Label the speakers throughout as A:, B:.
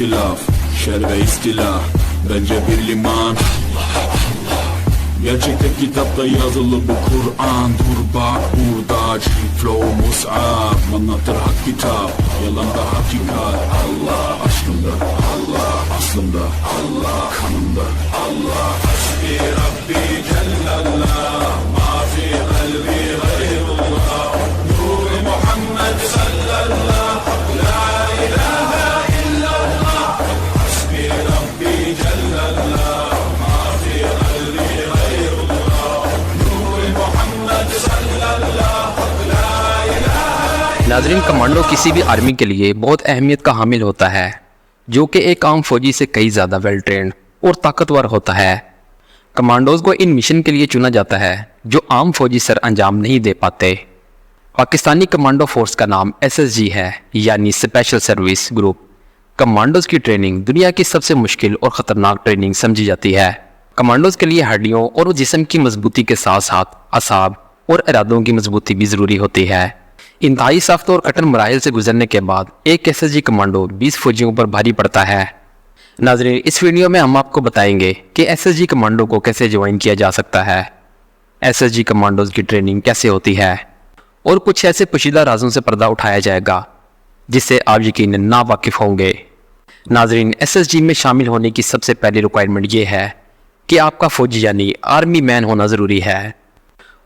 A: ihtilaf, şer ve istila, bence bir liman. Gerçekte kitapta yazılı bu Kur'an. Dur bak burada, flow mus'ab, anlatır hak kitap, yalanda hakikat. Allah aşkında, Allah aslında, Allah kanında. Allah hasbi Rabbi cellallah, ma fi kalbi gayrullah, Nur Muhammed sallallahu, la ilahe illallah. Hasbi Rabbi cellallah, ma fi kalbi gayrullah, Nur Muhammed sallallahu, la ilahe.
B: नाजरीन, commando किसी भी army के लिए बहुत अहमियत का हामिल होता है, जो कि एक आम फौजी से कई ज़्यादा वेल ट्रेंड और ताकतवर होता है। कमांडोज को इन मिशन के लिए चुना जाता है जो आम फौजी सर अंजाम नहीं दे पाते। पाकिस्तानी कमांडो फोर्स का नाम SSG है, यानी स्पेशल सर्विस ग्रुप। कमांडोज की ट्रेनिंग दुनिया की सबसे मुश्किल और ख़तरनाक ट्रेनिंग समझी जाती है। कमांडोज के लिए हड्डियों और जिस्म की मजबूती के साथ साथ असाब और इरादों की मजबूती भी ज़रूरी होती है। इंतहाई सख्त और कठिन मराहिल से गुजरने के बाद एक SSG कमांडो 20 फौजियों पर भारी पड़ता है। नाज़रीन, इस वीडियो में हम आपको बताएंगे कि SSG कमांडो को कैसे ज्वाइन किया जा सकता है, SSG कमांडोज की ट्रेनिंग कैसे होती है, और कुछ ऐसे पोशीदा राजों से पर्दा उठाया जाएगा जिससे आप यकीनन ना वाकिफ होंगे। नाज़रीन, SSG में शामिल होने की सबसे पहली रिक्वायरमेंट ये है कि आपका फौजी यानी आर्मी मैन होना ज़रूरी है।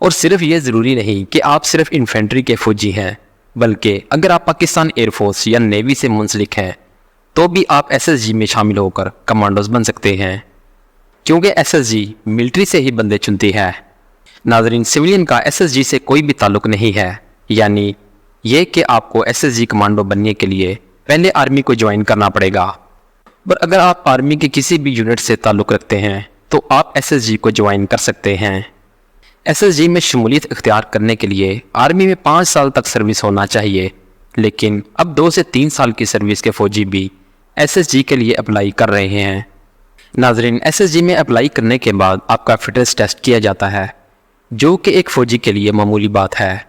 B: और सिर्फ ये ज़रूरी नहीं कि आप सिर्फ इन्फेंट्री के फौजी हैं, बल्कि अगर आप पाकिस्तान एयरफोर्स या नेवी से मुंसलिक हैं तो भी आप SSG में शामिल होकर कमांडोज बन सकते हैं, क्योंकि SSG मिलिट्री से ही बंदे चुनती है। नाज़रीन, सिविलियन का SSG से कोई भी ताल्लुक़ नहीं है, यानी ये कि आपको SSG कमांडो बनने के लिए पहले आर्मी को ज्वाइन करना पड़ेगा। पर अगर आप आर्मी के किसी भी यूनिट से ताल्लुक़ रखते हैं तो आप SSG को ज्वाइन कर सकते हैं। SSG में शमूलियत इख्तियार करने के लिए आर्मी में 5 साल तक सर्विस होना चाहिए, लेकिन अब 2 से 3 साल की सर्विस के फौजी भी SSG के लिए अप्लाई कर रहे हैं। नाजरीन, SSG में अप्लाई करने के बाद आपका फिटनेस टेस्ट किया जाता है, जो कि एक फ़ौजी के लिए मामूली बात है।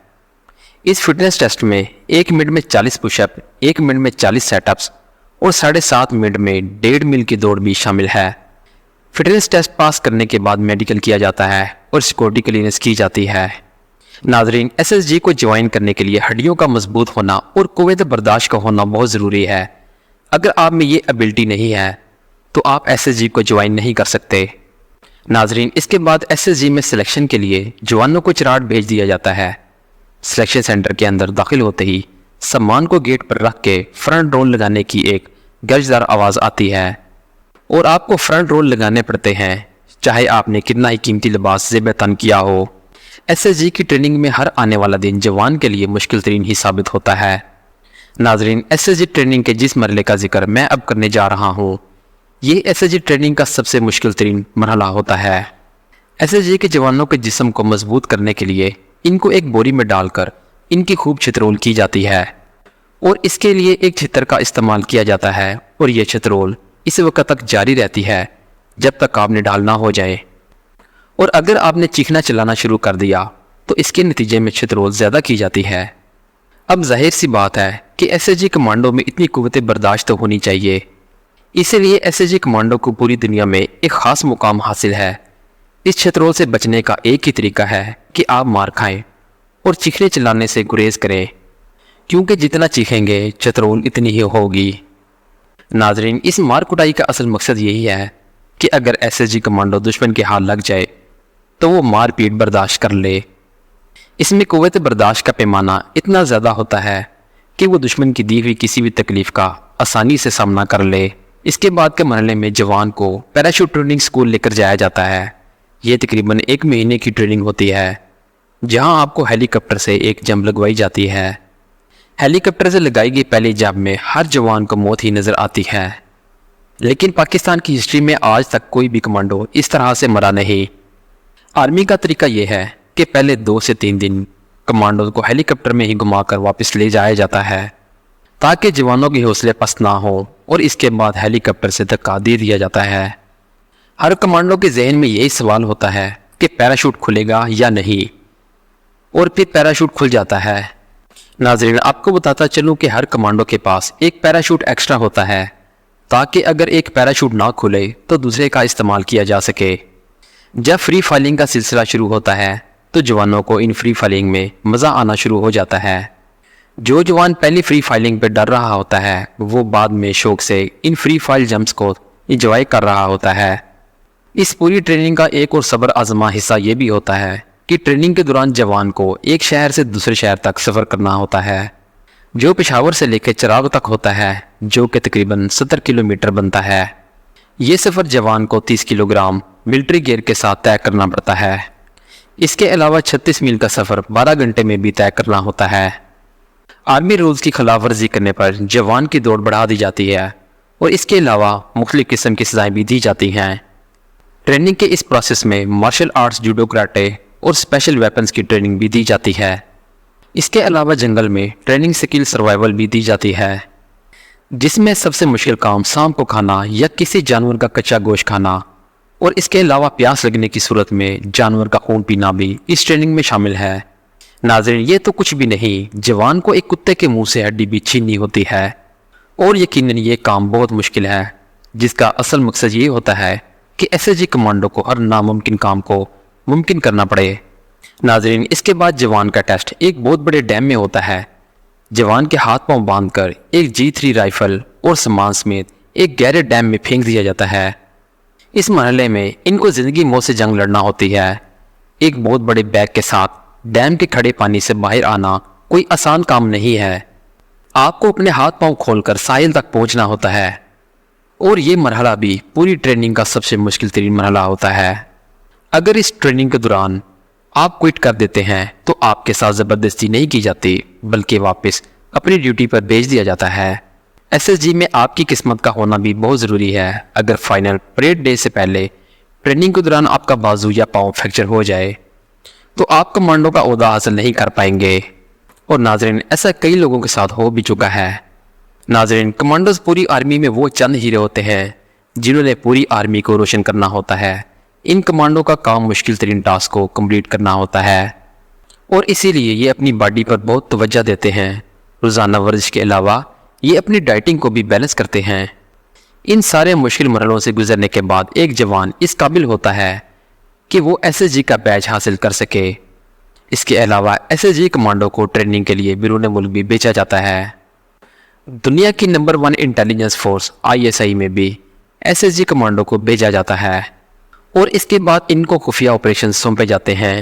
B: इस फिटनेस टेस्ट में 1 मिनट में 40 पुशअप, 1 मिनट में 40 सेटअप्स और 7.5 मिनट में 1.5 मील की दौड़ भी शामिल है। फिटनेस टेस्ट पास करने के बाद मेडिकल किया जाता है और सिक्योरिटी क्लीयरेंस की जाती है। नाजरीन, SSG को ज्वाइन करने के लिए हड्डियों का मजबूत होना और कुव्वत बर्दाश्त का होना बहुत ज़रूरी है। अगर आप में ये एबिलिटी नहीं है तो आप SSG को ज्वाइन नहीं कर सकते। नाजरीन, इसके बाद SSG में सिलेक्शन के लिए जवानों को चराट भेज दिया जाता है। सिलेक्शन सेंटर के अंदर दाखिल होते ही सामान को गेट पर रख के फ्रंट रोल लगाने की एक गर्जदार आवाज़ आती है और आपको फ्रंट रोल लगाने पड़ते हैं, चाहे आपने कितना ही कीमती लिबास ज़ेब तन किया हो। SSG की ट्रेनिंग में हर आने वाला दिन जवान के लिए मुश्किल तरीन ही साबित होता है। नाजरीन, SSG ट्रेनिंग के जिस मरहले का जिक्र मैं अब करने जा रहा हूँ, ये SSG ट्रेनिंग का सबसे मुश्किल तरीन मरहला होता है। SSG के जवानों के जिस्म को मजबूत करने के लिए इनको एक बोरी में डालकर इनकी खूब छितरोल की जाती है और इसके लिए एक छितर का इस्तेमाल किया जाता है और ये छितरोल इस वक्त तक जारी रहती है जब तक आपने ढाल ना हो जाए। और अगर आपने चीखना चलाना शुरू कर दिया तो इसके नतीजे में छितरोल ज़्यादा की जाती है। अब जाहिर सी बात है कि SSG कमांडो में इतनी कुव्वत बर्दाश्त तो होनी चाहिए, इसीलिए SSG कमांडो को पूरी दुनिया में एक ख़ास मुकाम हासिल है। इस छितरोल से बचने का एक ही तरीका है कि आप मार खाएं और चीखने चिल्लाने से गुरेज करें, क्योंकि जितना चीखेंगे छितरोल इतनी ही होगी। नाजरीन, इस मार कुटाई का असल मकसद यही है कि अगर SSG कमांडो दुश्मन के हाथ लग जाए तो वो मार पीट बर्दाश्त कर ले। इसमें कुव्वत बर्दाश्त का पैमाना इतना ज़्यादा होता है कि वो दुश्मन की दी हुई किसी भी तकलीफ़ का आसानी से सामना कर ले। इसके बाद के मरहले में जवान को पैराशूट ट्रेनिंग स्कूल लेकर जाया जाता है। ये तकरीबन 1 महीने की ट्रेनिंग होती है, जहाँ आपको हेलीकॉप्टर से एक जंप लगवाई जाती है। हेलीकॉप्टर से लगाई गई पहली जंप में हर जवान को मौत ही नज़र आती है, लेकिन पाकिस्तान की हिस्ट्री में आज तक कोई भी कमांडो इस तरह से मरा नहीं। आर्मी का तरीका यह है कि पहले 2 से 3 दिन कमांडो को हेलीकॉप्टर में ही घुमाकर वापस ले जाया जाता है ताकि जवानों के हौसले पस्त ना हो, और इसके बाद हेलीकॉप्टर से धक्का दे दिया जाता है। हर कमांडो के जहन में यही सवाल होता है कि पैराशूट खुलेगा या नहीं, और फिर पैराशूट खुल जाता है। नाज़रीन, आपको बताता चलूं कि हर कमांडो के पास एक पैराशूट एक्स्ट्रा होता है تاکہ اگر ایک پیراشوٹ نہ کھلے تو دوسرے کا استعمال کیا جا سکے۔ جب فری فائلنگ کا سلسلہ شروع ہوتا ہے تو جوانوں کو ان فری فائلنگ میں مزہ آنا شروع ہو جاتا ہے۔ جو جوان پہلی فری فائلنگ پہ ڈر رہا ہوتا ہے وہ بعد میں شوق سے ان فری فائل جمپس کو انجوائے کر رہا ہوتا ہے۔ اس پوری ٹریننگ کا ایک اور صبر آزما حصہ یہ بھی ہوتا ہے کہ ٹریننگ کے دوران جوان کو ایک شہر سے دوسرے شہر تک سفر کرنا ہوتا ہے، جو پشاور سے لے کے چراغ تک ہوتا ہے، جو کہ تقریباً 70 کلومیٹر بنتا ہے۔ یہ سفر جوان کو 30 کلوگرام ملٹری گیئر کے ساتھ طے کرنا پڑتا ہے۔ اس کے علاوہ 36 میل کا سفر 12 گھنٹے میں بھی طے کرنا ہوتا ہے۔ آرمی رولز کی خلاف ورزی کرنے پر جوان کی دوڑ بڑھا دی جاتی ہے اور اس کے علاوہ مختلف قسم کی سزائیں بھی دی جاتی ہیں۔ ٹریننگ کے اس پروسیس میں مارشل آرٹس، جوڈو، کراٹے اور اسپیشل ویپنز کی ٹریننگ بھی دی جاتی ہے۔ اس کے علاوہ جنگل میں ٹریننگ سکل سروائیول بھی دی جاتی ہے، جس میں سب سے مشکل کام سانپ کو کھانا یا کسی جانور کا کچا گوشت کھانا، اور اس کے علاوہ پیاس لگنے کی صورت میں جانور کا خون پینا بھی اس ٹریننگ میں شامل ہے۔ ناظرین، یہ تو کچھ بھی نہیں، جوان کو ایک کتے کے منہ سے ہڈی بھی چھیننی ہوتی ہے، اور یقیناً یہ کام بہت مشکل ہے، جس کا اصل مقصد یہ ہوتا ہے کہ ایس ایس جی کمانڈو کو ہر ناممکن کام کو ممکن کرنا پڑے۔ ناظرین، اس کے بعد جوان کا ٹیسٹ ایک بہت بڑے ڈیم میں ہوتا ہے۔ جوان کے ہاتھ پاؤں باندھ کر ایک G3 رائفل اور سامان سمیت ایک گہرے ڈیم میں پھینک دیا جاتا ہے۔ اس مرحلے میں ان کو زندگی موت سے جنگ لڑنا ہوتی ہے۔ ایک بہت بڑے بیگ کے ساتھ ڈیم کے کھڑے پانی سے باہر آنا کوئی آسان کام نہیں ہے۔ آپ کو اپنے ہاتھ پاؤں کھول کر ساحل تک پہنچنا ہوتا ہے، اور یہ مرحلہ بھی پوری ٹریننگ کا سب سے مشکل ترین مرحلہ ہوتا ہے۔ اگر اس ٹریننگ کے دوران آپ کوئٹ کر دیتے ہیں تو آپ کے ساتھ زبردستی نہیں کی جاتی، بلکہ واپس اپنی ڈیوٹی پر بھیج دیا جاتا ہے۔ ایس ایس جی میں آپ کی قسمت کا ہونا بھی بہت ضروری ہے۔ اگر فائنل پریڈ ڈے سے پہلے ٹریننگ کے دوران آپ کا بازو یا پاؤں فریکچر ہو جائے تو آپ کمانڈو کا عہدہ حاصل نہیں کر پائیں گے، اور ناظرین ایسا کئی لوگوں کے ساتھ ہو بھی چکا ہے۔ ناظرین، کمانڈوز پوری آرمی میں وہ چند ہیرے ہوتے ہیں جنہوں نے پوری آرمی کو روشن کرنا ہوتا ہے۔ ان کمانڈو کا کام مشکل ترین ٹاسک کو کمپلیٹ کرنا ہوتا ہے، اور اسی لیے یہ اپنی باڈی پر بہت توجہ دیتے ہیں۔ روزانہ ورزش کے علاوہ یہ اپنی ڈائٹنگ کو بھی بیلنس کرتے ہیں۔ ان سارے مشکل مرحلوں سے گزرنے کے بعد ایک جوان اس قابل ہوتا ہے کہ وہ ایس ایس جی کا بیج حاصل کر سکے۔ اس کے علاوہ ایس ایس جی کمانڈو کو ٹریننگ کے لیے بیرون ملک بھی بیچا جاتا ہے۔ دنیا کی نمبر 1 انٹیلیجنس فورس ISI میں بھی ایس ایس جی کمانڈو کو بھیجا جاتا ہے، اور اس کے بعد ان کو خفیہ آپریشن سونپے جاتے ہیں۔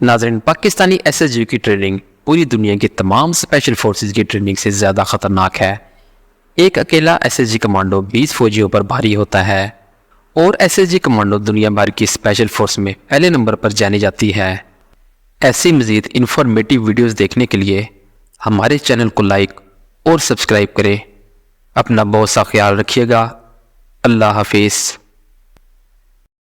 B: ناظرین، پاکستانی ایس ایس جی کی ٹریننگ پوری دنیا کی تمام اسپیشل فورسز کی ٹریننگ سے زیادہ خطرناک ہے۔ ایک اکیلا ایس ایس جی کمانڈو 20 فوجیوں پر بھاری ہوتا ہے، اور ایس ایس جی کمانڈو دنیا بھر کی اسپیشل فورس میں پہلے نمبر پر جانی جاتی ہے۔ ایسی مزید انفارمیٹیو ویڈیوز دیکھنے کے لیے ہمارے چینل کو لائک اور سبسکرائب کریں۔ اپنا بہت سا خیال رکھیے گا۔ اللہ حافظ۔